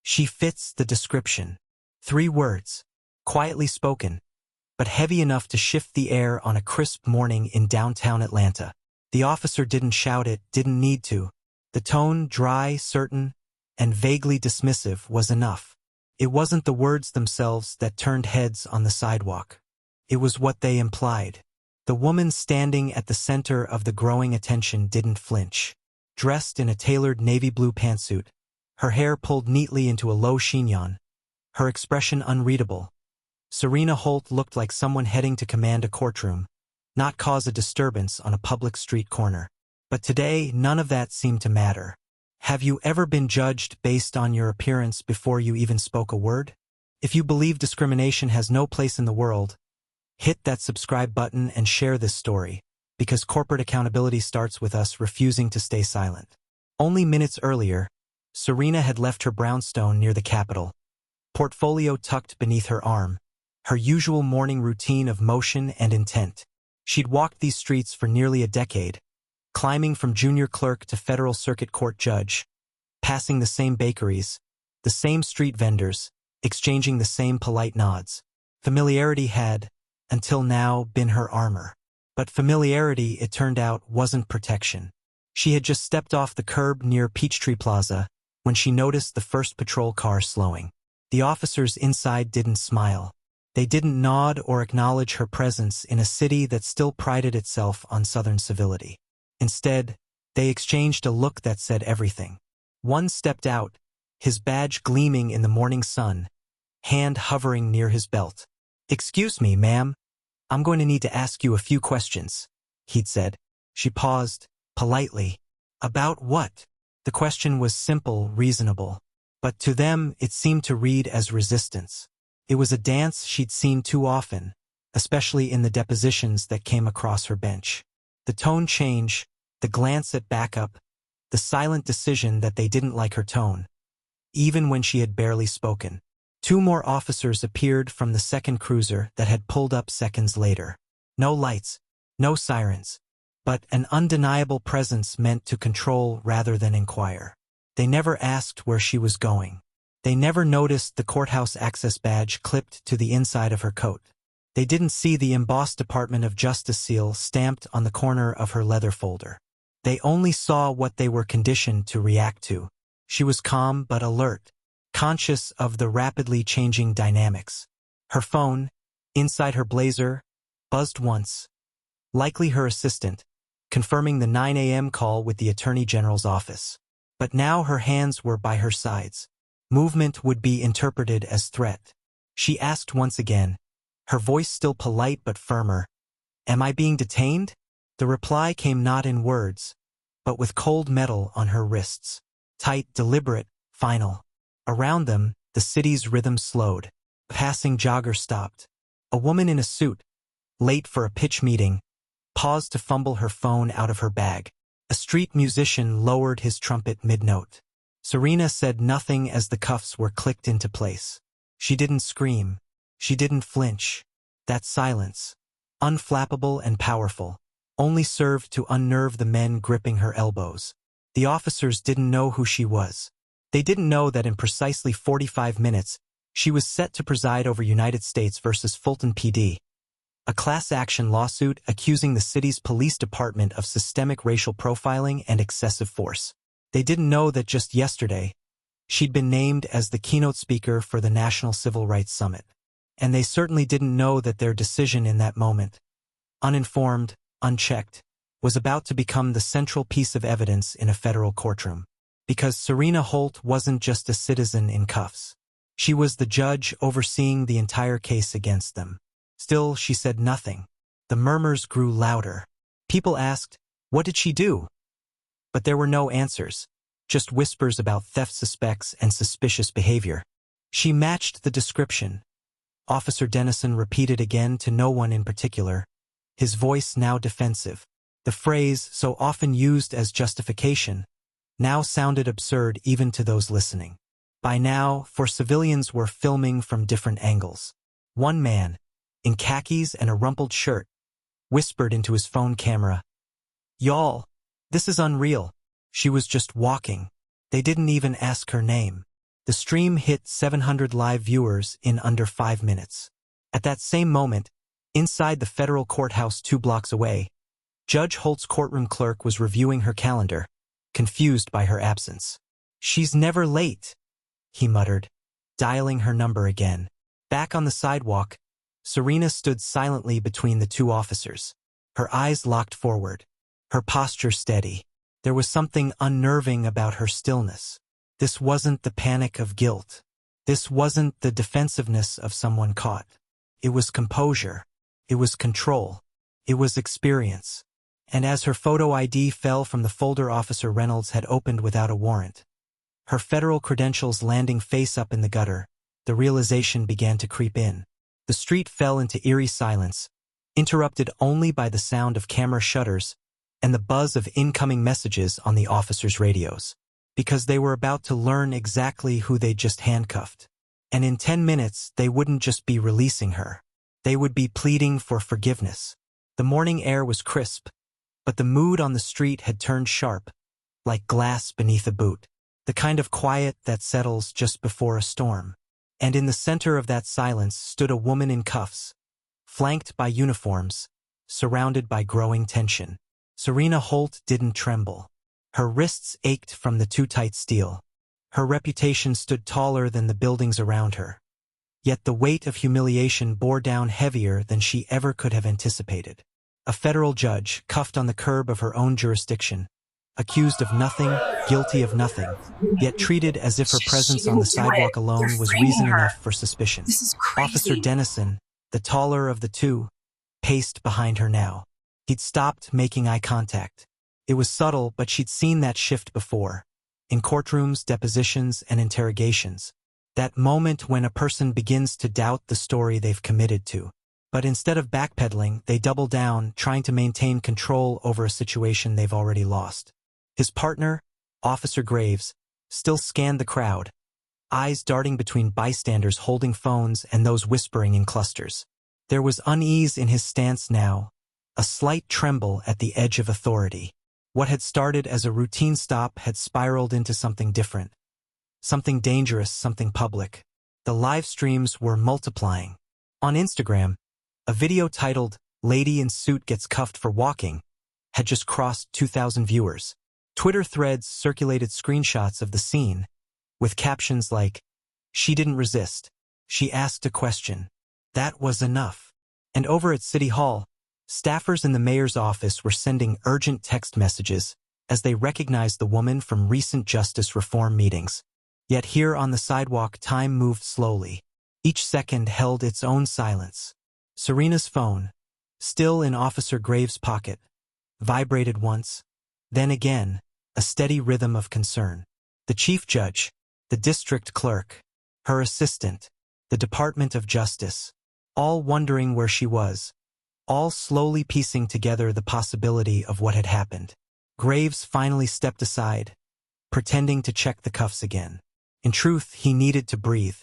She fits the description. 3 words, quietly spoken, but heavy enough to shift the air on a crisp morning in downtown Atlanta. The officer didn't shout it, didn't need to. The tone, dry, certain, and vaguely dismissive, was enough. It wasn't the words themselves that turned heads on the sidewalk. It was what they implied. The woman standing at the center of the growing attention didn't flinch. Dressed in a tailored navy blue pantsuit, her hair pulled neatly into a low chignon, her expression unreadable, Serena Holt looked like someone heading to command a courtroom, not cause a disturbance on a public street corner. But today, none of that seemed to matter. Have you ever been judged based on your appearance before you even spoke a word? If you believe discrimination has no place in the world, hit that subscribe button and share this story, because corporate accountability starts with us refusing to stay silent. Only minutes earlier, Serena had left her brownstone near the Capitol, portfolio tucked beneath her arm, her usual morning routine of motion and intent. She'd walked these streets for nearly a decade, climbing from junior clerk to federal circuit court judge, passing the same bakeries, the same street vendors, exchanging the same polite nods. Familiarity had, until now, been her armor. But familiarity, it turned out, wasn't protection. She had just stepped off the curb near Peachtree Plaza when she noticed the first patrol car slowing. The officers inside didn't smile. They didn't nod or acknowledge her presence in a city that still prided itself on Southern civility. Instead, they exchanged a look that said everything. One stepped out, his badge gleaming in the morning sun, hand hovering near his belt. "Excuse me, ma'am. I'm going to need to ask you a few questions," he'd said. She paused, politely. About what? The question was simple, reasonable. But to them, it seemed to read as resistance. It was a dance she'd seen too often, especially in the depositions that came across her bench. The tone change, the glance at backup, the silent decision that they didn't like her tone, even when she had barely spoken. 2 more officers appeared from the second cruiser that had pulled up seconds later. No lights, no sirens, but an undeniable presence meant to control rather than inquire. They never asked where she was going. They never noticed the courthouse access badge clipped to the inside of her coat. They didn't see the embossed Department of Justice seal stamped on the corner of her leather folder. They only saw what they were conditioned to react to. She was calm but alert, conscious of the rapidly changing dynamics. Her phone, inside her blazer, buzzed once. Likely her assistant, confirming the 9 a.m. call with the Attorney General's office. But now her hands were by her sides. Movement would be interpreted as threat. She asked once again, her voice still polite but firmer, "Am I being detained?" The reply came not in words, but with cold metal on her wrists. Tight, deliberate, final. Around them, the city's rhythm slowed. A passing jogger stopped. A woman in a suit, late for a pitch meeting, paused to fumble her phone out of her bag. A street musician lowered his trumpet mid-note. Serena said nothing as the cuffs were clicked into place. She didn't scream. She didn't flinch. That silence, unflappable and powerful, only served to unnerve the men gripping her elbows. The officers didn't know who she was. They didn't know that in precisely 45 minutes, she was set to preside over United States versus Fulton PD, a class-action lawsuit accusing the city's police department of systemic racial profiling and excessive force. They didn't know that just yesterday, she'd been named as the keynote speaker for the National Civil Rights Summit. And they certainly didn't know that their decision in that moment, uninformed, unchecked, was about to become the central piece of evidence in a federal courtroom. Because Serena Holt wasn't just a citizen in cuffs. She was the judge overseeing the entire case against them. Still, she said nothing. The murmurs grew louder. People asked, what did she do? But there were no answers, just whispers about theft suspects and suspicious behavior. She matched the description. Officer Dennison repeated again to no one in particular, his voice now defensive. The phrase, so often used as justification, now sounded absurd even to those listening. By now, for civilians were filming from different angles. One man, in khakis and a rumpled shirt, whispered into his phone camera, "Y'all, this is unreal. She was just walking. They didn't even ask her name." The stream hit 700 live viewers in under 5 minutes. At that same moment, inside the federal courthouse 2 blocks away, Judge Holt's courtroom clerk was reviewing her calendar, confused by her absence. "She's never late," he muttered, dialing her number again. Back on the sidewalk, Serena stood silently between the 2 officers, her eyes locked forward, her posture steady. There was something unnerving about her stillness. This wasn't the panic of guilt. This wasn't the defensiveness of someone caught. It was composure. It was control. It was experience. And as her photo ID fell from the folder Officer Reynolds had opened without a warrant, her federal credentials landing face up in the gutter, the realization began to creep in. The street fell into eerie silence, interrupted only by the sound of camera shutters and the buzz of incoming messages on the officers' radios, because they were about to learn exactly who they'd just handcuffed. And in 10 minutes, they wouldn't just be releasing her. They would be pleading for forgiveness. The morning air was crisp, but the mood on the street had turned sharp, like glass beneath a boot, the kind of quiet that settles just before a storm. And in the center of that silence stood a woman in cuffs, flanked by uniforms, surrounded by growing tension. Serena Holt didn't tremble. Her wrists ached from the too tight steel. Her reputation stood taller than the buildings around her. Yet the weight of humiliation bore down heavier than she ever could have anticipated. A federal judge, cuffed on the curb of her own jurisdiction, accused of nothing, guilty of nothing, yet treated as if her presence on the sidewalk alone was reason enough for suspicion. This is crazy. Officer Dennison, the taller of the 2, paced behind her now. He'd stopped making eye contact. It was subtle, but she'd seen that shift before. In courtrooms, depositions, and interrogations. That moment when a person begins to doubt the story they've committed to. But instead of backpedaling, they double down, trying to maintain control over a situation they've already lost. His partner, Officer Graves, still scanned the crowd, eyes darting between bystanders holding phones and those whispering in clusters. There was unease in his stance now, a slight tremble at the edge of authority. What had started as a routine stop had spiraled into something different. Something dangerous, something public. The live streams were multiplying. On Instagram, a video titled, "Lady in Suit Gets Cuffed for Walking," had just crossed 2,000 viewers. Twitter threads circulated screenshots of the scene, with captions like, "She didn't resist. She asked a question. That was enough." And over at City Hall, staffers in the mayor's office were sending urgent text messages as they recognized the woman from recent justice reform meetings. Yet here on the sidewalk, time moved slowly. Each second held its own silence. Serena's phone, still in Officer Graves' pocket, vibrated once, then again, a steady rhythm of concern. The chief judge, the district clerk, her assistant, the Department of Justice, all wondering where she was, all slowly piecing together the possibility of what had happened. Graves finally stepped aside, pretending to check the cuffs again. In truth, he needed to breathe,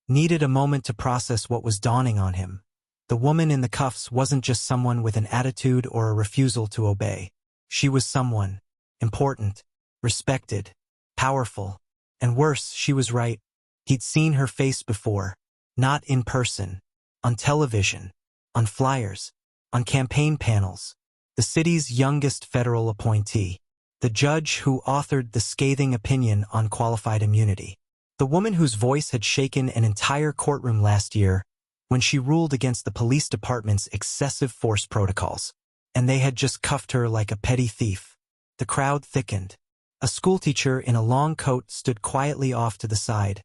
needed a moment to process what was dawning on him. The woman in the cuffs wasn't just someone with an attitude or a refusal to obey. She was someone important, respected, powerful, and worse, she was right. He'd seen her face before, not in person, on television, on flyers, on campaign panels. The city's youngest federal appointee, the judge who authored the scathing opinion on qualified immunity. The woman whose voice had shaken an entire courtroom last year when she ruled against the police department's excessive force protocols, and they had just cuffed her like a petty thief. The crowd thickened. A schoolteacher in a long coat stood quietly off to the side,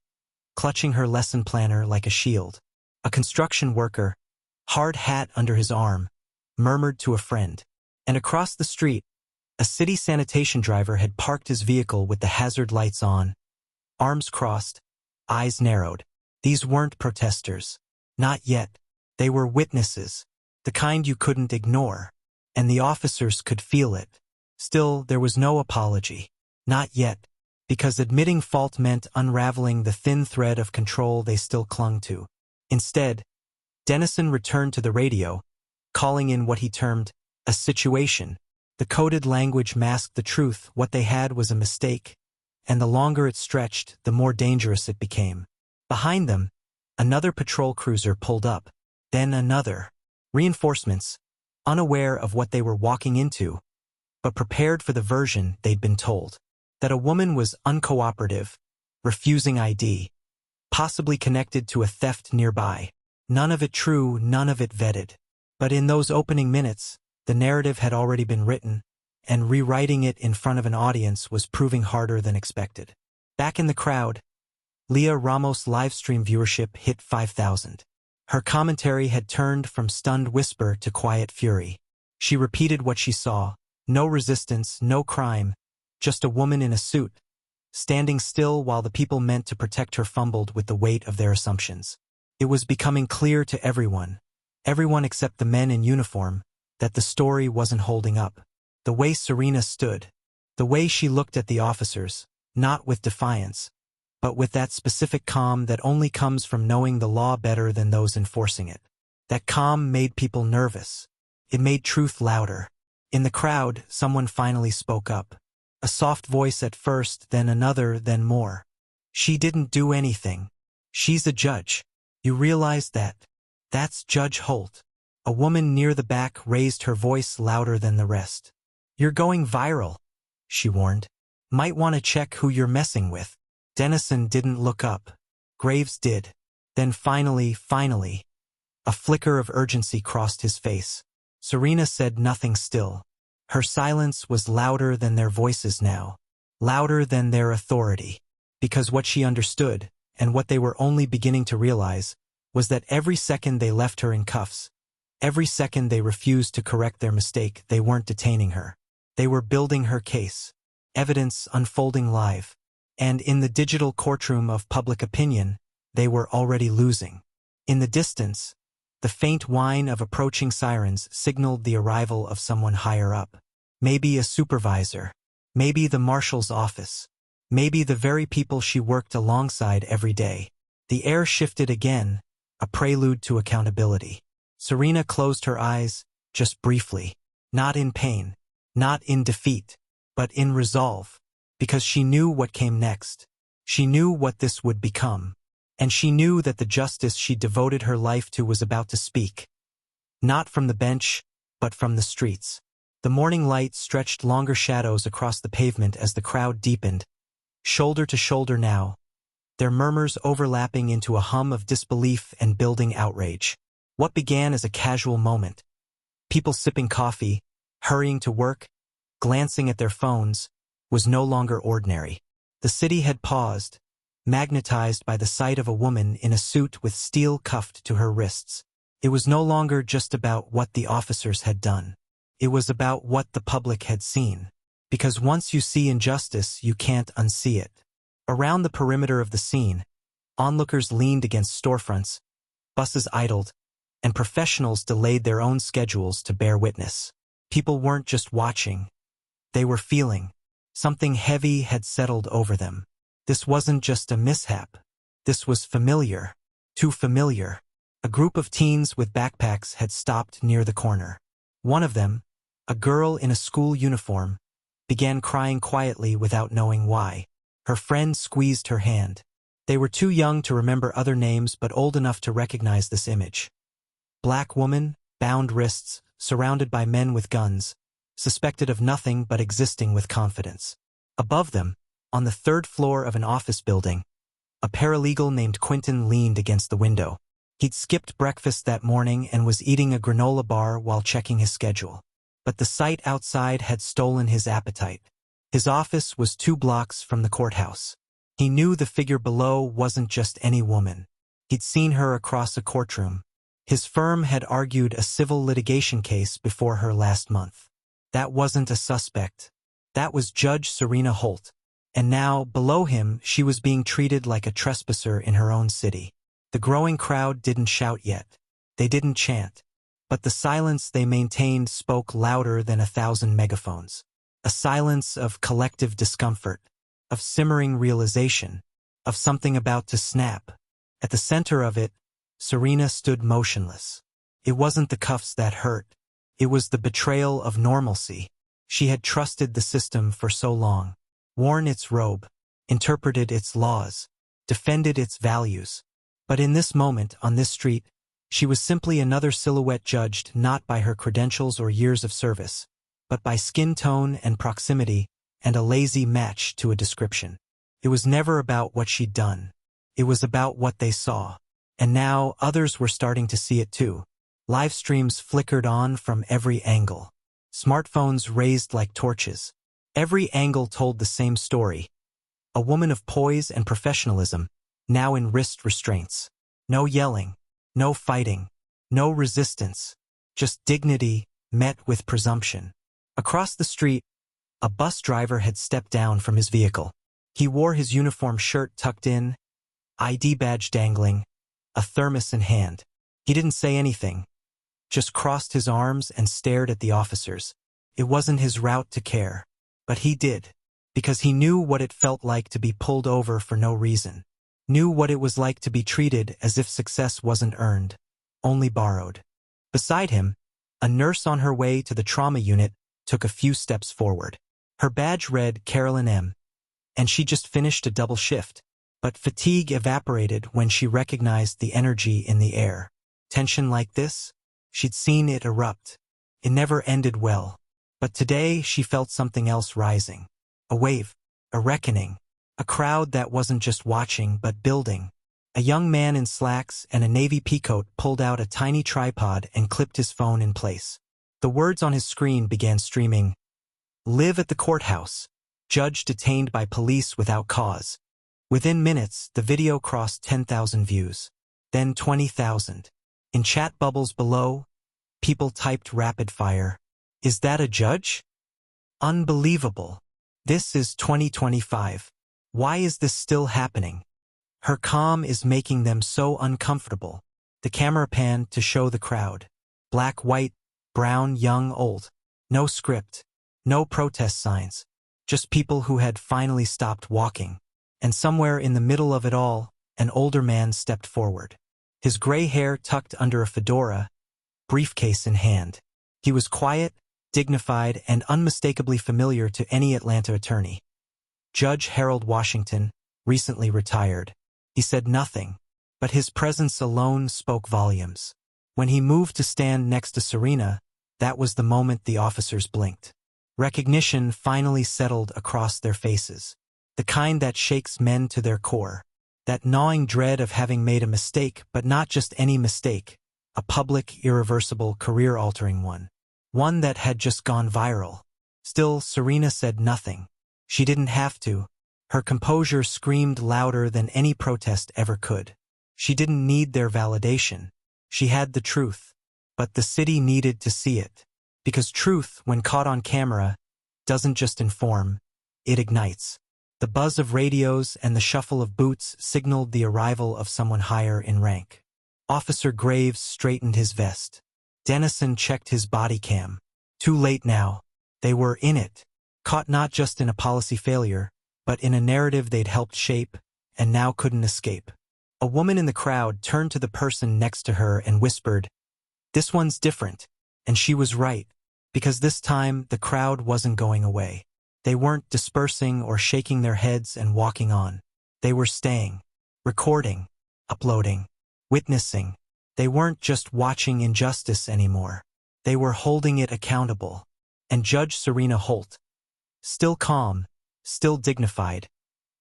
clutching her lesson planner like a shield. A construction worker, hard hat under his arm, murmured to a friend. And across the street, a city sanitation driver had parked his vehicle with the hazard lights on, arms crossed, eyes narrowed. These weren't protesters. Not yet. They were witnesses, the kind you couldn't ignore, and the officers could feel it. Still, there was no apology. Not yet, because admitting fault meant unraveling the thin thread of control they still clung to. Instead, Dennison returned to the radio, calling in what he termed a situation. The coded language masked the truth. What they had was a mistake, and the longer it stretched, the more dangerous it became. Behind them, another patrol cruiser pulled up, then another. Reinforcements, unaware of what they were walking into, but prepared for the version they'd been told. That a woman was uncooperative, refusing ID, possibly connected to a theft nearby. None of it true, none of it vetted. But in those opening minutes, the narrative had already been written, and rewriting it in front of an audience was proving harder than expected. Back in the crowd, Leah Ramos' livestream viewership hit 5,000. Her commentary had turned from stunned whisper to quiet fury. She repeated what she saw: no resistance, no crime, just a woman in a suit, standing still while the people meant to protect her fumbled with the weight of their assumptions. It was becoming clear to everyone except the men in uniform, that the story wasn't holding up. The way Serena stood, the way she looked at the officers, not with defiance, but with that specific calm that only comes from knowing the law better than those enforcing it. That calm made people nervous. It made truth louder. In the crowd, someone finally spoke up. A soft voice at first, then another, then more. She didn't do anything. She's a judge. You realize that? That's Judge Holt. A woman near the back raised her voice louder than the rest. You're going viral, she warned. Might want to check who you're messing with. Dennison didn't look up. Graves did. Then finally, a flicker of urgency crossed his face. Serena said nothing still. Her silence was louder than their voices now, louder than their authority, because what she understood, and what they were only beginning to realize, was that every second they left her in cuffs, every second they refused to correct their mistake, they weren't detaining her. They were building her case, evidence unfolding live, and in the digital courtroom of public opinion, they were already losing. In the distance, the faint whine of approaching sirens signaled the arrival of someone higher up. Maybe a supervisor. Maybe the marshal's office. Maybe the very people she worked alongside every day. The air shifted again, a prelude to accountability. Serena closed her eyes, just briefly. Not in pain, not in defeat, but in resolve. Because she knew what came next. She knew what this would become. And she knew that the justice she devoted her life to was about to speak. Not from the bench, but from the streets. The morning light stretched longer shadows across the pavement as the crowd deepened, shoulder to shoulder now, their murmurs overlapping into a hum of disbelief and building outrage. What began as a casual moment, people sipping coffee, hurrying to work, glancing at their phones, was no longer ordinary. The city had paused, magnetized by the sight of a woman in a suit with steel cuffed to her wrists. It was no longer just about what the officers had done. It was about what the public had seen. Because once you see injustice, you can't unsee it. Around the perimeter of the scene, onlookers leaned against storefronts, buses idled, and professionals delayed their own schedules to bear witness. People weren't just watching. They were feeling. Something heavy had settled over them. This wasn't just a mishap. This was familiar. Too familiar. A group of teens with backpacks had stopped near the corner. One of them, a girl in a school uniform, began crying quietly without knowing why. Her friend squeezed her hand. They were too young to remember other names but old enough to recognize this image. Black woman, bound wrists, surrounded by men with guns, suspected of nothing but existing with confidence. Above them, on the third floor of an office building, a paralegal named Quentin leaned against the window. He'd skipped breakfast that morning and was eating a granola bar while checking his schedule. But the sight outside had stolen his appetite. His office was 2 blocks from the courthouse. He knew the figure below wasn't just any woman. He'd seen her across a courtroom. His firm had argued a civil litigation case before her last month. That wasn't a suspect. That was Judge Serena Holt. And now, below him, she was being treated like a trespasser in her own city. The growing crowd didn't shout yet. They didn't chant. But the silence they maintained spoke louder than 1,000 megaphones. A silence of collective discomfort, of simmering realization, of something about to snap. At the center of it, Serena stood motionless. It wasn't the cuffs that hurt. It was the betrayal of normalcy. She had trusted the system for so long, worn its robe, interpreted its laws, defended its values. But in this moment, on this street, she was simply another silhouette judged not by her credentials or years of service, but by skin tone and proximity, and a lazy match to a description. It was never about what she'd done. It was about what they saw. And now others were starting to see it too. Live streams flickered on from every angle. Smartphones raised like torches. Every angle told the same story. A woman of poise and professionalism, now in wrist restraints. No yelling, no fighting, no resistance, just dignity met with presumption. Across the street, a bus driver had stepped down from his vehicle. He wore his uniform shirt tucked in, ID badge dangling, a thermos in hand. He didn't say anything, just crossed his arms and stared at the officers. It wasn't his route to care, but he did, because he knew what it felt like to be pulled over for no reason. Knew what it was like to be treated as if success wasn't earned, only borrowed. Beside him, a nurse on her way to the trauma unit took a few steps forward. Her badge read Carolyn M., and she just finished a double shift. But fatigue evaporated when she recognized the energy in the air. Tension like this? She'd seen it erupt. It never ended well. But today she felt something else rising. A wave, a reckoning, a crowd that wasn't just watching but building. A young man in slacks and a navy peacoat pulled out a tiny tripod and clipped his phone in place. The words on his screen began streaming. Live at the courthouse. Judge detained by police without cause. Within minutes, the video crossed 10,000 views. Then 20,000. In chat bubbles below, people typed rapid fire. Is that a judge? Unbelievable. This is 2025. Why is this still happening? Her calm is making them so uncomfortable. The camera panned to show the crowd. Black, white, brown, young, old. No script. No protest signs. Just people who had finally stopped walking. And somewhere in the middle of it all, an older man stepped forward. His gray hair tucked under a fedora, briefcase in hand. He was quiet, dignified, and unmistakably familiar to any Atlanta attorney. Judge Harold Washington, recently retired. He said nothing, but his presence alone spoke volumes. When he moved to stand next to Serena, that was the moment the officers blinked. Recognition finally settled across their faces. The kind that shakes men to their core. That gnawing dread of having made a mistake, but not just any mistake. A public, irreversible, career-altering one. One that had just gone viral. Still, Serena said nothing. She didn't have to. Her composure screamed louder than any protest ever could. She didn't need their validation. She had the truth. But the city needed to see it. Because truth, when caught on camera, doesn't just inform, it ignites. The buzz of radios and the shuffle of boots signaled the arrival of someone higher in rank. Officer Graves straightened his vest. Dennison checked his body cam. Too late now. They were in it. Caught not just in a policy failure, but in a narrative they'd helped shape, and now couldn't escape. A woman in the crowd turned to the person next to her and whispered, "This one's different." And she was right, because this time the crowd wasn't going away. They weren't dispersing or shaking their heads and walking on. They were staying, recording, uploading, witnessing. They weren't just watching injustice anymore. They were holding it accountable. And Judge Serena Holt, still calm, still dignified,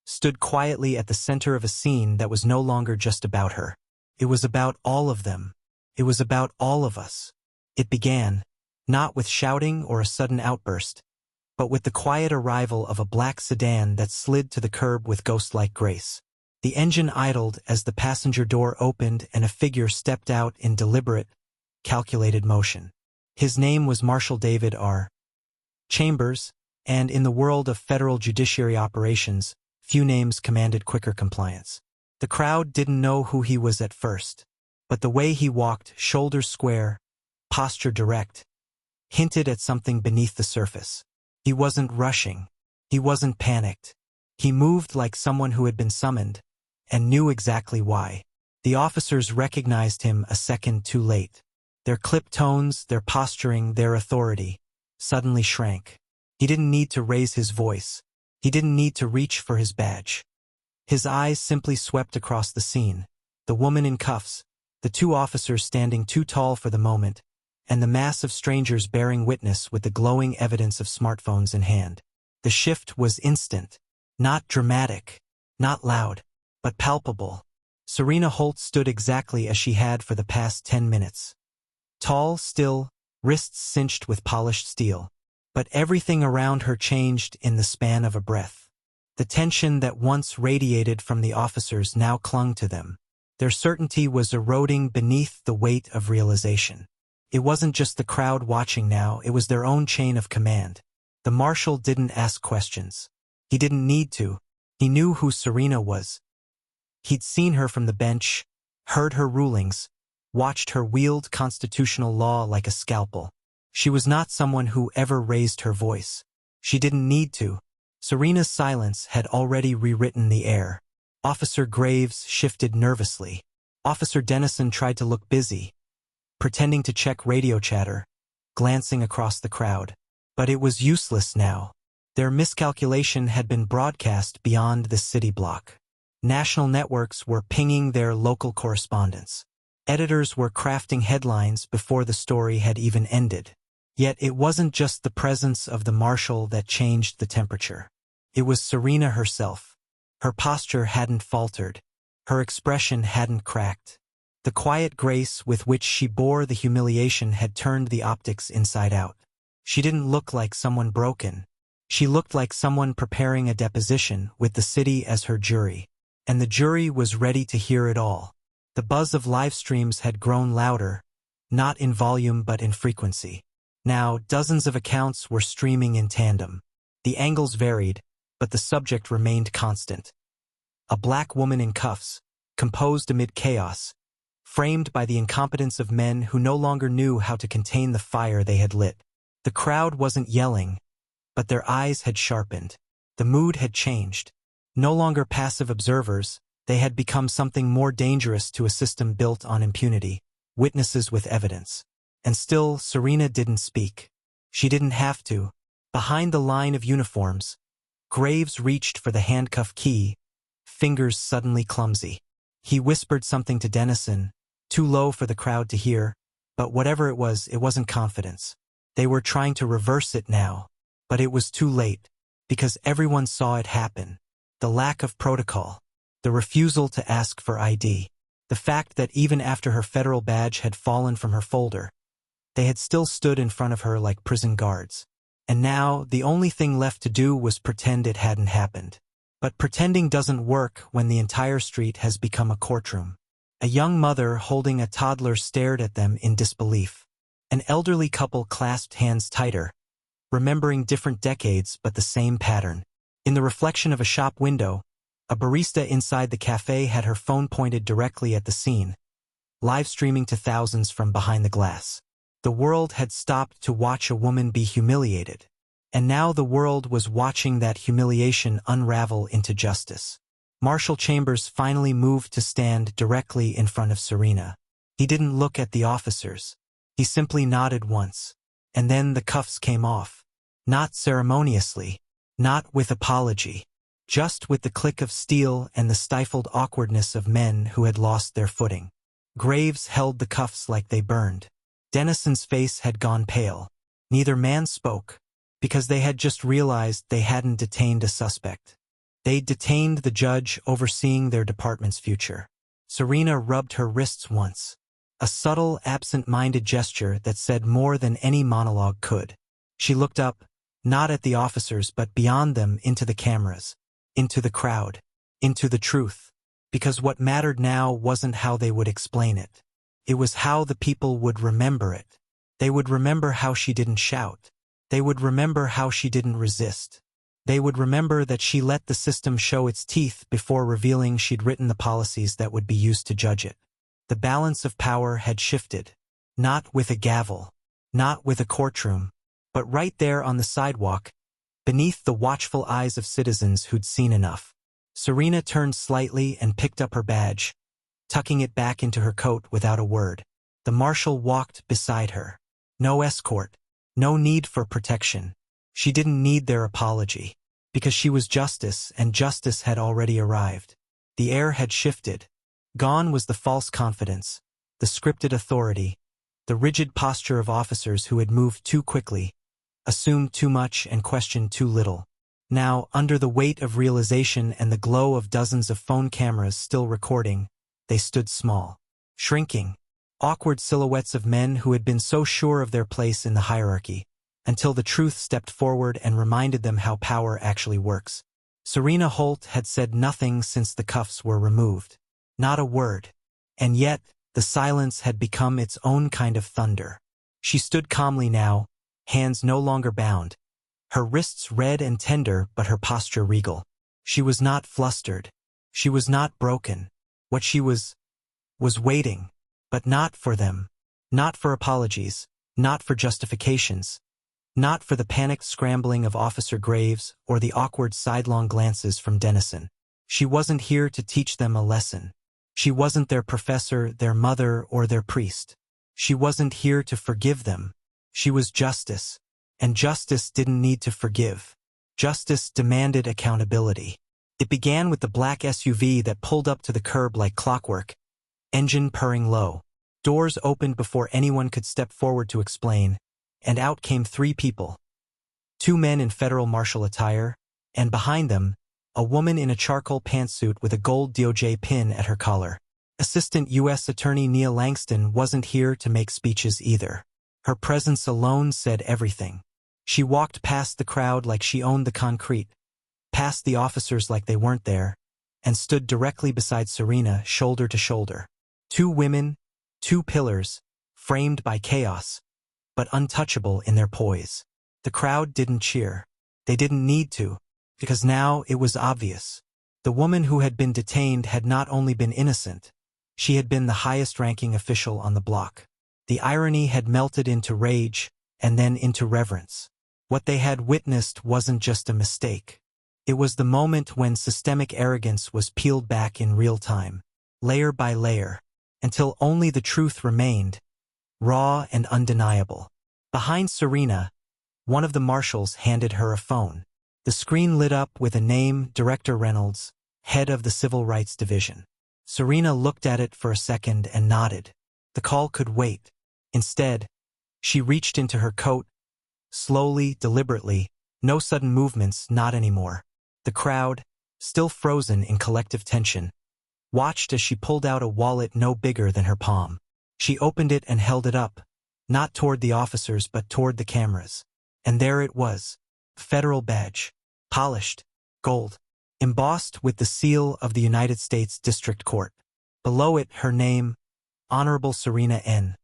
stood quietly at the center of a scene that was no longer just about her. It was about all of them. It was about all of us. It began, not with shouting or a sudden outburst, but with the quiet arrival of a black sedan that slid to the curb with ghost-like grace. The engine idled as the passenger door opened and a figure stepped out in deliberate, calculated motion. His name was Marshal David R. Chambers, and in the world of federal judiciary operations, few names commanded quicker compliance. The crowd didn't know who he was at first, but the way he walked, shoulders square, posture direct, hinted at something beneath the surface. He wasn't rushing. He wasn't panicked. He moved like someone who had been summoned, and knew exactly why. The officers recognized him a second too late. Their clipped tones, their posturing, their authority, suddenly shrank. He didn't need to raise his voice. He didn't need to reach for his badge. His eyes simply swept across the scene. The woman in cuffs, the two officers standing too tall for the moment, and the mass of strangers bearing witness with the glowing evidence of smartphones in hand. The shift was instant. Not dramatic, not loud, but palpable. Serena Holt stood exactly as she had for the past 10 minutes. Tall, still, wrists cinched with polished steel. But everything around her changed in the span of a breath. The tension that once radiated from the officers now clung to them. Their certainty was eroding beneath the weight of realization. It wasn't just the crowd watching now, it was their own chain of command. The marshal didn't ask questions. He didn't need to. He knew who Serena was. He'd seen her from the bench, heard her rulings, watched her wield constitutional law like a scalpel. She was not someone who ever raised her voice. She didn't need to. Serena's silence had already rewritten the air. Officer Graves shifted nervously. Officer Dennison tried to look busy, pretending to check radio chatter, glancing across the crowd. But it was useless now. Their miscalculation had been broadcast beyond the city block. National networks were pinging their local correspondents. Editors were crafting headlines before the story had even ended. Yet it wasn't just the presence of the marshal that changed the temperature. It was Serena herself. Her posture hadn't faltered. Her expression hadn't cracked. The quiet grace with which she bore the humiliation had turned the optics inside out. She didn't look like someone broken. She looked like someone preparing a deposition with the city as her jury. And the jury was ready to hear it all. The buzz of live streams had grown louder, not in volume but in frequency. Now, dozens of accounts were streaming in tandem. The angles varied, but the subject remained constant. A black woman in cuffs, composed amid chaos, framed by the incompetence of men who no longer knew how to contain the fire they had lit. The crowd wasn't yelling, but their eyes had sharpened. The mood had changed. No longer passive observers, they had become something more dangerous to a system built on impunity, witnesses with evidence. And still, Serena didn't speak. She didn't have to. Behind the line of uniforms, Graves reached for the handcuff key, fingers suddenly clumsy. He whispered something to Dennison, too low for the crowd to hear, but whatever it wasn't confidence. They were trying to reverse it now, but it was too late, because everyone saw it happen. The lack of protocol, the refusal to ask for ID, the fact that even after her federal badge had fallen from her folder, they had still stood in front of her like prison guards. And now, the only thing left to do was pretend it hadn't happened. But pretending doesn't work when the entire street has become a courtroom. A young mother holding a toddler stared at them in disbelief. An elderly couple clasped hands tighter, remembering different decades but the same pattern. In the reflection of a shop window, a barista inside the cafe had her phone pointed directly at the scene, live streaming to thousands from behind the glass. The world had stopped to watch a woman be humiliated, and now the world was watching that humiliation unravel into justice. Marshal Chambers finally moved to stand directly in front of Serena. He didn't look at the officers. He simply nodded once, and then the cuffs came off. Not ceremoniously, not with apology, just with the click of steel and the stifled awkwardness of men who had lost their footing. Graves held the cuffs like they burned. Dennison's face had gone pale. Neither man spoke, because they had just realized they hadn't detained a suspect. They'd detained the judge overseeing their department's future. Serena rubbed her wrists once, a subtle, absent-minded gesture that said more than any monologue could. She looked up, not at the officers but beyond them into the cameras, into the crowd, into the truth, because what mattered now wasn't how they would explain it. It was how the people would remember it. They would remember how she didn't shout. They would remember how she didn't resist. They would remember that she let the system show its teeth before revealing she'd written the policies that would be used to judge it. The balance of power had shifted, not with a gavel, not with a courtroom, but right there on the sidewalk, beneath the watchful eyes of citizens who'd seen enough. Serena turned slightly and picked up her badge, tucking it back into her coat without a word. The marshal walked beside her. No escort, no need for protection. She didn't need their apology. Because she was justice, and justice had already arrived. The air had shifted. Gone was the false confidence, the scripted authority, the rigid posture of officers who had moved too quickly, assumed too much and questioned too little. Now, under the weight of realization and the glow of dozens of phone cameras still recording, they stood small, shrinking, awkward silhouettes of men who had been so sure of their place in the hierarchy, until the truth stepped forward and reminded them how power actually works. Serena Holt had said nothing since the cuffs were removed. Not a word. And yet, the silence had become its own kind of thunder. She stood calmly now, hands no longer bound, her wrists red and tender but her posture regal. She was not flustered. She was not broken. What she was waiting. But not for them. Not for apologies. Not for justifications. Not for the panicked scrambling of Officer Graves or the awkward sidelong glances from Dennison. She wasn't here to teach them a lesson. She wasn't their professor, their mother, or their priest. She wasn't here to forgive them. She was justice. And justice didn't need to forgive. Justice demanded accountability. It began with the black SUV that pulled up to the curb like clockwork, engine purring low. Doors opened before anyone could step forward to explain, and out came 3 people. 2 men in federal marshal attire, and behind them, a woman in a charcoal pantsuit with a gold DOJ pin at her collar. Assistant U.S. Attorney Nia Langston wasn't here to make speeches either. Her presence alone said everything. She walked past the crowd like she owned the concrete, past the officers like they weren't there, and stood directly beside Serena, shoulder to shoulder. 2 women, 2 pillars, framed by chaos, but untouchable in their poise. The crowd didn't cheer. They didn't need to, because now it was obvious. The woman who had been detained had not only been innocent, she had been the highest-ranking official on the block. The irony had melted into rage, and then into reverence. What they had witnessed wasn't just a mistake. It was the moment when systemic arrogance was peeled back in real time, layer by layer, until only the truth remained, raw and undeniable. Behind Serena, one of the marshals handed her a phone. The screen lit up with a name, Director Reynolds, head of the Civil Rights Division. Serena looked at it for a second and nodded. The call could wait. Instead, she reached into her coat, slowly, deliberately, no sudden movements, not anymore. The crowd, still frozen in collective tension, watched as she pulled out a wallet no bigger than her palm. She opened it and held it up, not toward the officers but toward the cameras. And there it was, a federal badge, polished, gold, embossed with the seal of the United States District Court. Below it, her name, Honorable Serena N.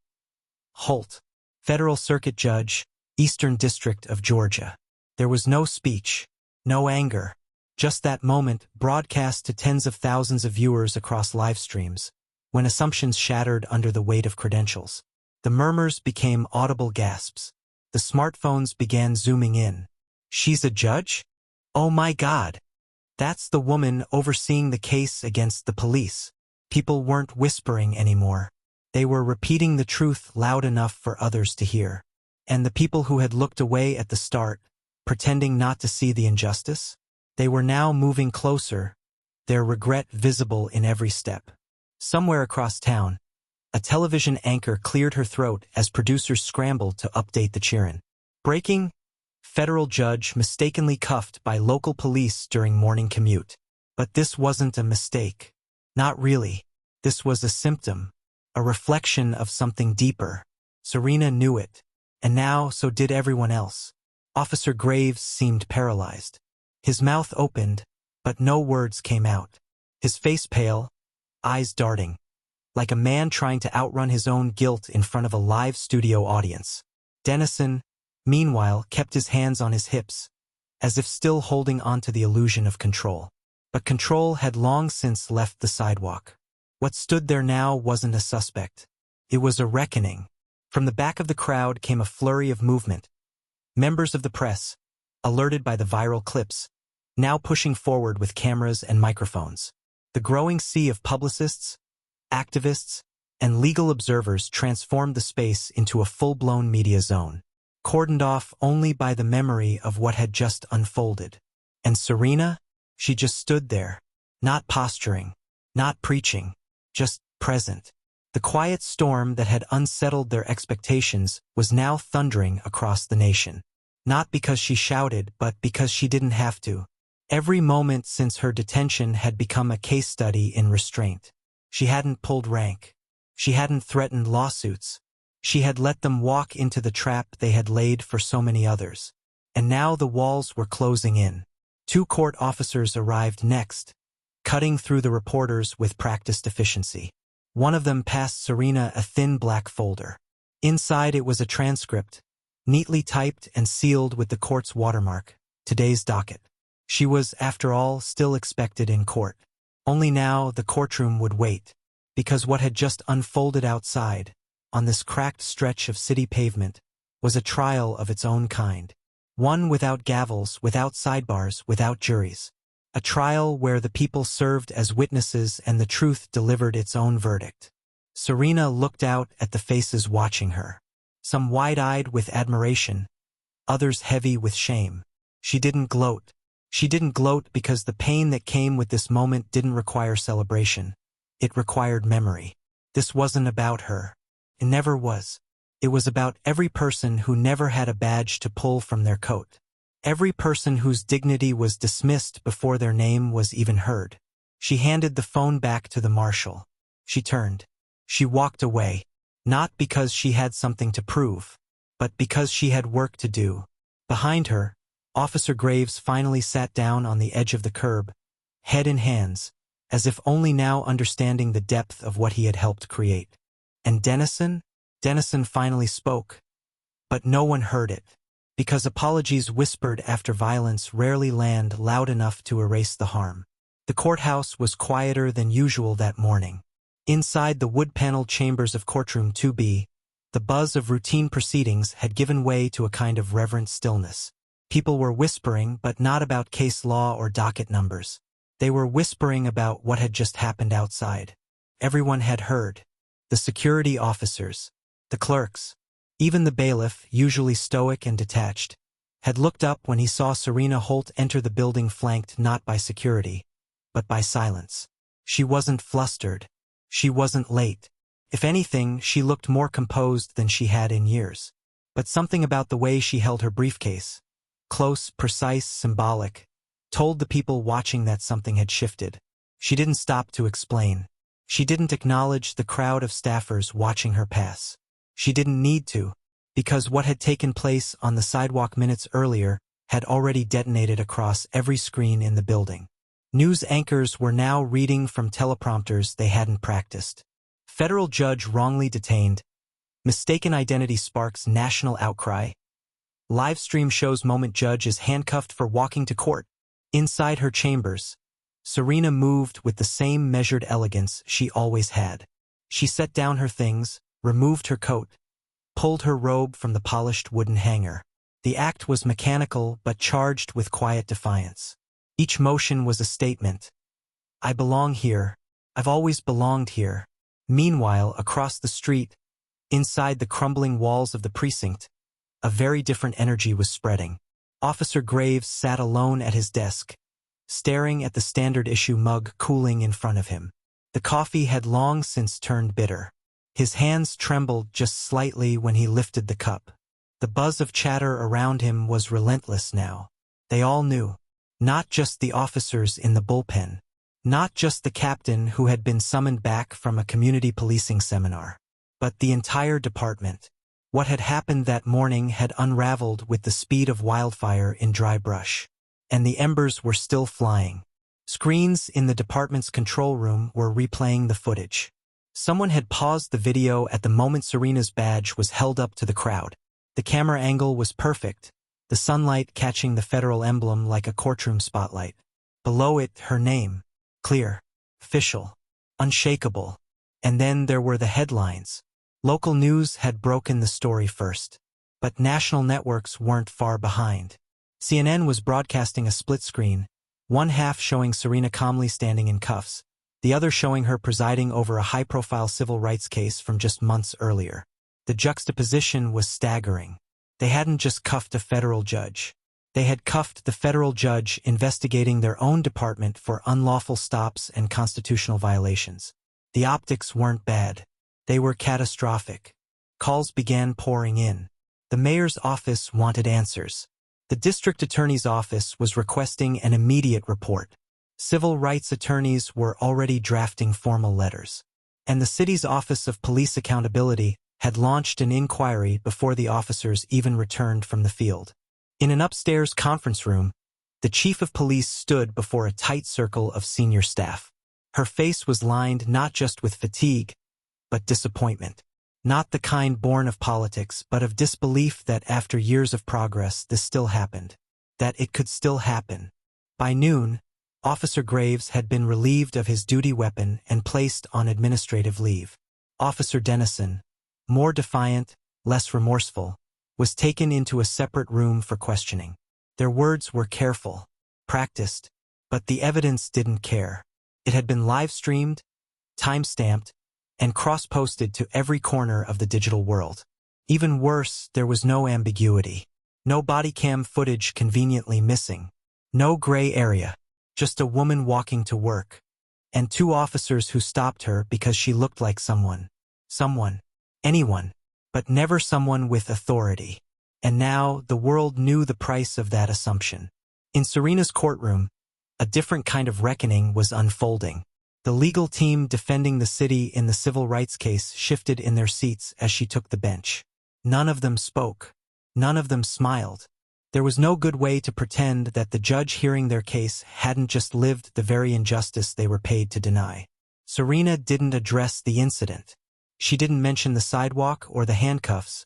Holt, Federal Circuit Judge, Eastern District of Georgia. There was no speech, no anger, just that moment broadcast to tens of thousands of viewers across live streams, when assumptions shattered under the weight of credentials. The murmurs became audible gasps. The smartphones began zooming in. She's a judge? Oh my God! That's the woman overseeing the case against the police. People weren't whispering anymore. They were repeating the truth loud enough for others to hear. And the people who had looked away at the start, pretending not to see the injustice, they were now moving closer, their regret visible in every step. Somewhere across town, a television anchor cleared her throat as producers scrambled to update the cheerin'. Breaking: federal judge mistakenly cuffed by local police during morning commute. But this wasn't a mistake. Not really. This was a symptom, a reflection of something deeper. Serena knew it. And now, so did everyone else. Officer Graves seemed paralyzed. His mouth opened, but no words came out. His face pale, eyes darting, like a man trying to outrun his own guilt in front of a live studio audience. Dennison, meanwhile, kept his hands on his hips, as if still holding on to the illusion of control. But control had long since left the sidewalk. What stood there now wasn't a suspect. It was a reckoning. From the back of the crowd came a flurry of movement. Members of the press, alerted by the viral clips, now pushing forward with cameras and microphones. The growing sea of publicists, activists, and legal observers transformed the space into a full-blown media zone, cordoned off only by the memory of what had just unfolded. And Serena? She just stood there, not posturing, not preaching, just present. The quiet storm that had unsettled their expectations was now thundering across the nation. Not because she shouted, but because she didn't have to. Every moment since her detention had become a case study in restraint. She hadn't pulled rank. She hadn't threatened lawsuits. She had let them walk into the trap they had laid for so many others. And now the walls were closing in. 2 court officers arrived next, cutting through the reporters with practiced efficiency. One of them passed Serena a thin black folder. Inside it was a transcript, neatly typed and sealed with the court's watermark, today's docket. She was, after all, still expected in court. Only now the courtroom would wait, because what had just unfolded outside, on this cracked stretch of city pavement, was a trial of its own kind. One without gavels, without sidebars, without juries. A trial where the people served as witnesses and the truth delivered its own verdict. Serena looked out at the faces watching her. Some wide-eyed with admiration, others heavy with shame. She didn't gloat. She didn't gloat because the pain that came with this moment didn't require celebration. It required memory. This wasn't about her. It never was. It was about every person who never had a badge to pull from their coat. Every person whose dignity was dismissed before their name was even heard. She handed the phone back to the marshal. She turned. She walked away, not because she had something to prove, but because she had work to do. Behind her, Officer Graves finally sat down on the edge of the curb, head in hands, as if only now understanding the depth of what he had helped create. And Dennison? Dennison finally spoke. But no one heard it, because apologies whispered after violence rarely land loud enough to erase the harm. The courthouse was quieter than usual that morning. Inside the wood-paneled chambers of Courtroom 2B, the buzz of routine proceedings had given way to a kind of reverent stillness. People were whispering, but not about case law or docket numbers. They were whispering about what had just happened outside. Everyone had heard. The security officers, the clerks, even the bailiff, usually stoic and detached, had looked up when he saw Serena Holt enter the building flanked not by security, but by silence. She wasn't flustered. She wasn't late. If anything, she looked more composed than she had in years. But something about the way she held her briefcase, close, precise, symbolic, told the people watching that something had shifted. She didn't stop to explain. She didn't acknowledge the crowd of staffers watching her pass. She didn't need to, because what had taken place on the sidewalk minutes earlier had already detonated across every screen in the building. News anchors were now reading from teleprompters they hadn't practiced. Federal judge wrongly detained. Mistaken identity sparks national outcry. Livestream shows moment judge is handcuffed for walking to court. Inside her chambers, Serena moved with the same measured elegance she always had. She set down her things, removed her coat, pulled her robe from the polished wooden hanger. The act was mechanical but charged with quiet defiance. Each motion was a statement. I belong here. I've always belonged here. Meanwhile, across the street, inside the crumbling walls of the precinct, a very different energy was spreading. Officer Graves sat alone at his desk, staring at the standard issue mug cooling in front of him. The coffee had long since turned bitter. His hands trembled just slightly when he lifted the cup. The buzz of chatter around him was relentless now. They all knew. Not just the officers in the bullpen. Not just the captain who had been summoned back from a community policing seminar. But the entire department. What had happened that morning had unraveled with the speed of wildfire in dry brush. And the embers were still flying. Screens in the department's control room were replaying the footage. Someone had paused the video at the moment Serena's badge was held up to the crowd. The camera angle was perfect, the sunlight catching the federal emblem like a courtroom spotlight. Below it, her name. Clear. Official. Unshakable. And then there were the headlines. Local news had broken the story first. But national networks weren't far behind. CNN was broadcasting a split screen, one half showing Serena calmly standing in cuffs, the other showing her presiding over a high-profile civil rights case from just months earlier. The juxtaposition was staggering. They hadn't just cuffed a federal judge. They had cuffed the federal judge investigating their own department for unlawful stops and constitutional violations. The optics weren't bad. They were catastrophic. Calls began pouring in. The mayor's office wanted answers. The district attorney's office was requesting an immediate report. Civil rights attorneys were already drafting formal letters. And the city's Office of Police Accountability had launched an inquiry before the officers even returned from the field. In an upstairs conference room, the chief of police stood before a tight circle of senior staff. Her face was lined not just with fatigue, but disappointment. Not the kind born of politics, but of disbelief that after years of progress this still happened. That it could still happen. By noon, Officer Graves had been relieved of his duty weapon and placed on administrative leave. Officer Dennison, more defiant, less remorseful, was taken into a separate room for questioning. Their words were careful, practiced, but the evidence didn't care. It had been live-streamed, time-stamped, and cross-posted to every corner of the digital world. Even worse, there was no ambiguity. No body cam footage conveniently missing. No gray area. Just a woman walking to work. And 2 officers who stopped her because she looked like someone. Someone. Anyone. But never someone with authority. And now, the world knew the price of that assumption. In Serena's courtroom, a different kind of reckoning was unfolding. The legal team defending the city in the civil rights case shifted in their seats as she took the bench. None of them spoke. None of them smiled. There was no good way to pretend that the judge hearing their case hadn't just lived the very injustice they were paid to deny. Serena didn't address the incident. She didn't mention the sidewalk or the handcuffs,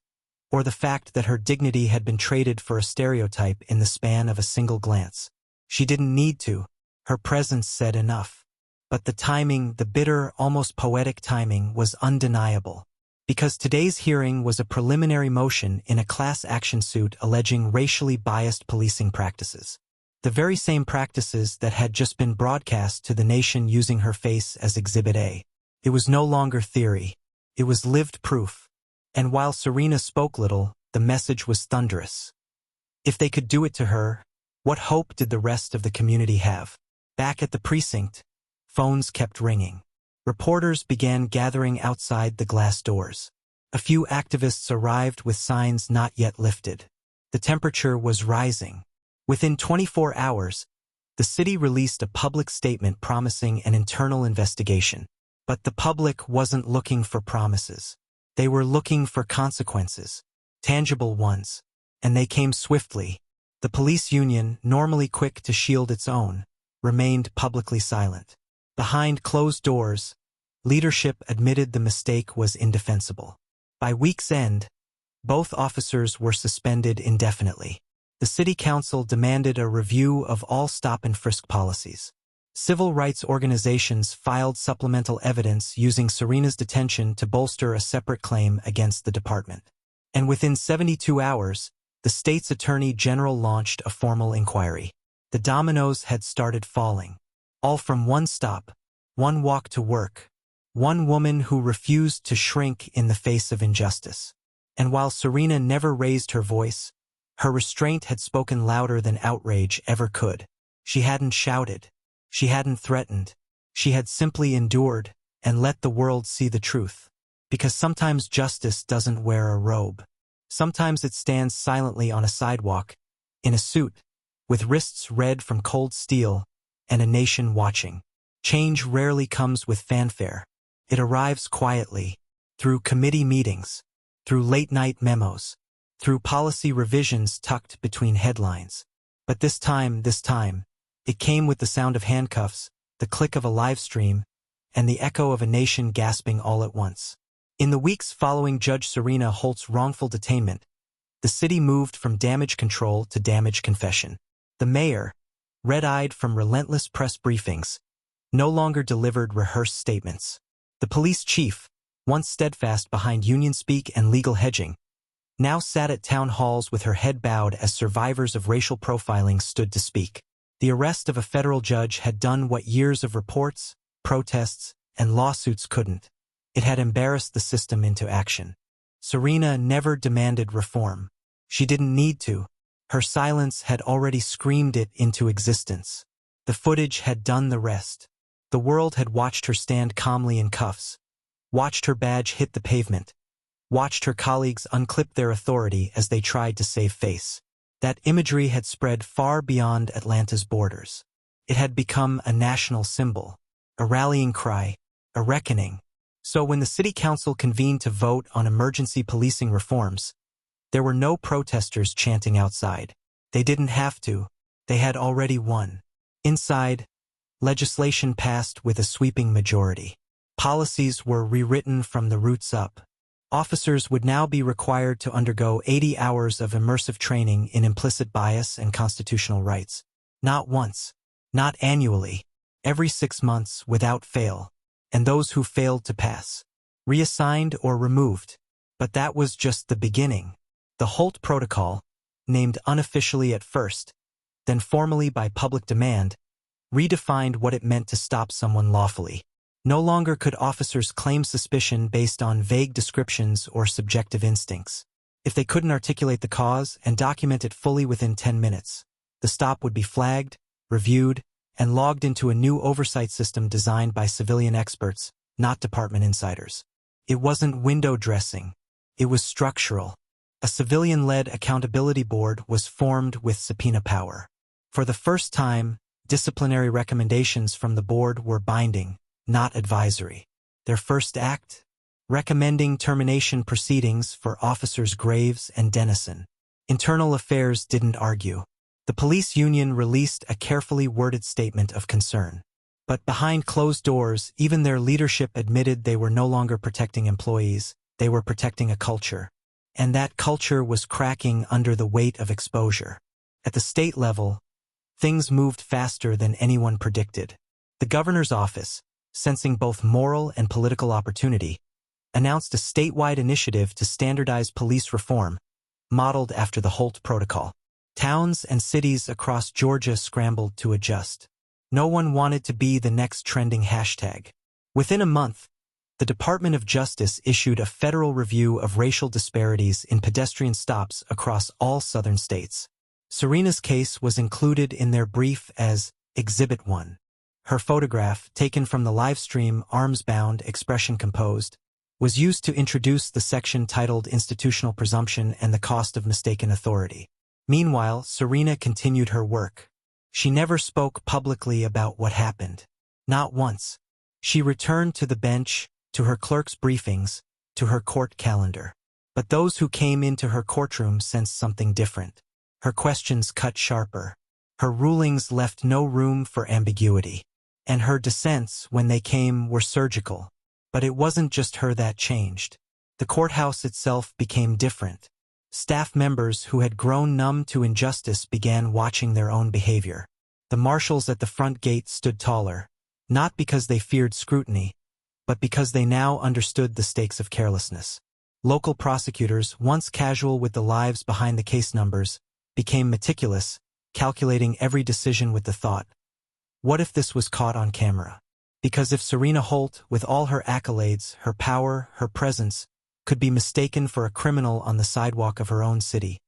or the fact that her dignity had been traded for a stereotype in the span of a single glance. She didn't need to. Her presence said enough. But the timing, the bitter, almost poetic timing, was undeniable. Because today's hearing was a preliminary motion in a class action suit alleging racially biased policing practices. The very same practices that had just been broadcast to the nation using her face as Exhibit A. It was no longer theory. It was lived proof. And while Serena spoke little, the message was thunderous. If they could do it to her, what hope did the rest of the community have? Back at the precinct, phones kept ringing. Reporters began gathering outside the glass doors. A few activists arrived with signs not yet lifted. The temperature was rising. Within 24 hours, the city released a public statement promising an internal investigation. But the public wasn't looking for promises. They were looking for consequences. Tangible ones. And they came swiftly. The police union, normally quick to shield its own, remained publicly silent. Behind closed doors, leadership admitted the mistake was indefensible. By week's end, both officers were suspended indefinitely. The city council demanded a review of all stop-and-frisk policies. Civil rights organizations filed supplemental evidence using Serena's detention to bolster a separate claim against the department. And within 72 hours, the state's attorney general launched a formal inquiry. The dominoes had started falling. All from one stop, one walk to work, one woman who refused to shrink in the face of injustice. And while Serena never raised her voice, her restraint had spoken louder than outrage ever could. She hadn't shouted. She hadn't threatened. She had simply endured and let the world see the truth. Because sometimes justice doesn't wear a robe. Sometimes it stands silently on a sidewalk, in a suit, with wrists red from cold steel, and a nation watching. Change rarely comes with fanfare. It arrives quietly, through committee meetings, through late-night memos, through policy revisions tucked between headlines. But this time, it came with the sound of handcuffs, the click of a live stream, and the echo of a nation gasping all at once. In the weeks following Judge Serena Holt's wrongful detainment, the city moved from damage control to damage confession. The mayor, red-eyed from relentless press briefings, no longer delivered rehearsed statements. The police chief, once steadfast behind union speak and legal hedging, now sat at town halls with her head bowed as survivors of racial profiling stood to speak. The arrest of a federal judge had done what years of reports, protests, and lawsuits couldn't. It had embarrassed the system into action. Serena never demanded reform. She didn't need to. Her silence had already screamed it into existence. The footage had done the rest. The world had watched her stand calmly in cuffs, watched her badge hit the pavement, watched her colleagues unclip their authority as they tried to save face. That imagery had spread far beyond Atlanta's borders. It had become a national symbol, a rallying cry, a reckoning. So when the city council convened to vote on emergency policing reforms, there were no protesters chanting outside. They didn't have to. They had already won. Inside, legislation passed with a sweeping majority. Policies were rewritten from the roots up. Officers would now be required to undergo 80 hours of immersive training in implicit bias and constitutional rights. Not once, not annually, every 6 months without fail, and those who failed to pass, reassigned or removed. But that was just the beginning. The Holt Protocol, named unofficially at first, then formally by public demand, redefined what it meant to stop someone lawfully. No longer could officers claim suspicion based on vague descriptions or subjective instincts. If they couldn't articulate the cause and document it fully within 10 minutes, the stop would be flagged, reviewed, and logged into a new oversight system designed by civilian experts, not department insiders. It wasn't window dressing. It was structural. A civilian-led accountability board was formed with subpoena power. For the first time, disciplinary recommendations from the board were binding, not advisory. Their first act? Recommending termination proceedings for Officers Graves and Dennison. Internal Affairs didn't argue. The police union released a carefully worded statement of concern. But behind closed doors, even their leadership admitted they were no longer protecting employees, they were protecting a culture. And that culture was cracking under the weight of exposure. At the state level, things moved faster than anyone predicted. The governor's office, sensing both moral and political opportunity, announced a statewide initiative to standardize police reform, modeled after the Holt Protocol. Towns and cities across Georgia scrambled to adjust. No one wanted to be the next trending hashtag. Within a month, the Department of Justice issued a federal review of racial disparities in pedestrian stops across all southern states. Serena's case was included in their brief as Exhibit 1. Her photograph, taken from the livestream Arms Bound, Expression Composed, was used to introduce the section titled Institutional Presumption and the Cost of Mistaken Authority. Meanwhile, Serena continued her work. She never spoke publicly about what happened. Not once. She returned to the bench, to her clerk's briefings, to her court calendar. But those who came into her courtroom sensed something different. Her questions cut sharper. Her rulings left no room for ambiguity. And her dissents, when they came, were surgical. But it wasn't just her that changed. The courthouse itself became different. Staff members who had grown numb to injustice began watching their own behavior. The marshals at the front gate stood taller, not because they feared scrutiny, but because they now understood the stakes of carelessness. Local prosecutors, once casual with the lives behind the case numbers, became meticulous, calculating every decision with the thought, what if this was caught on camera? Because if Serena Holt, with all her accolades, her power, her presence, could be mistaken for a criminal on the sidewalk of her own city,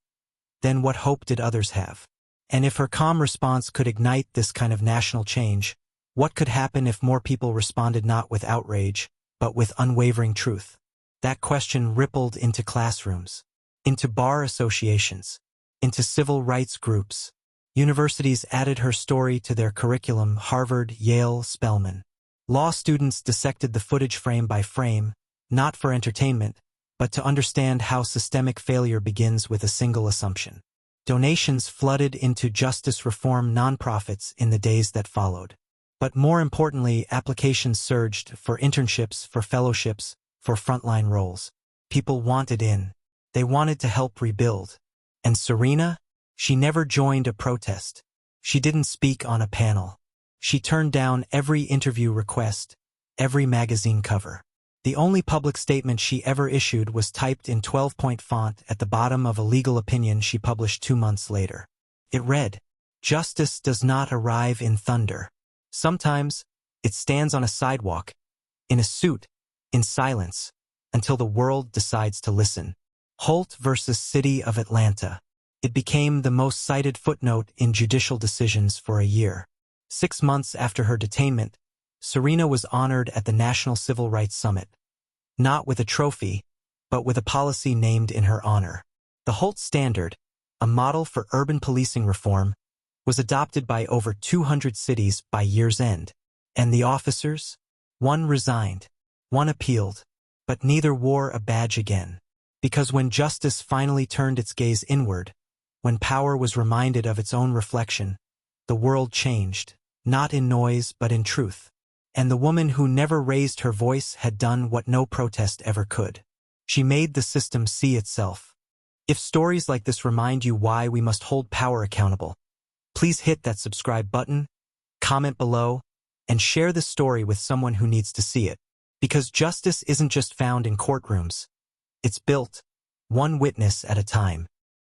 then what hope did others have? And if her calm response could ignite this kind of national change, what could happen if more people responded not with outrage, but with unwavering truth? That question rippled into classrooms, into bar associations, into civil rights groups. Universities added her story to their curriculum: Harvard, Yale, Spelman. Law students dissected the footage frame by frame, not for entertainment, but to understand how systemic failure begins with a single assumption. Donations flooded into justice reform nonprofits in the days that followed. But more importantly, applications surged for internships, for fellowships, for frontline roles. People wanted in. They wanted to help rebuild. And Serena? She never joined a protest. She didn't speak on a panel. She turned down every interview request, every magazine cover. The only public statement she ever issued was typed in 12-point font at the bottom of a legal opinion she published 2 months later. It read, "Justice does not arrive in thunder. Sometimes, it stands on a sidewalk, in a suit, in silence, until the world decides to listen." Holt versus City of Atlanta. It became the most cited footnote in judicial decisions for a year. 6 months after her detainment, Serena was honored at the National Civil Rights Summit, not with a trophy, but with a policy named in her honor. The Holt Standard, a model for urban policing reform, was adopted by over 200 cities by year's end. And the officers? One resigned, one appealed, but neither wore a badge again. Because when justice finally turned its gaze inward, when power was reminded of its own reflection, the world changed, not in noise but in truth. And the woman who never raised her voice had done what no protest ever could. She made the system see itself. If stories like this remind you why we must hold power accountable, please hit that subscribe button, comment below, and share this story with someone who needs to see it. Because justice isn't just found in courtrooms. It's built, one witness at a time.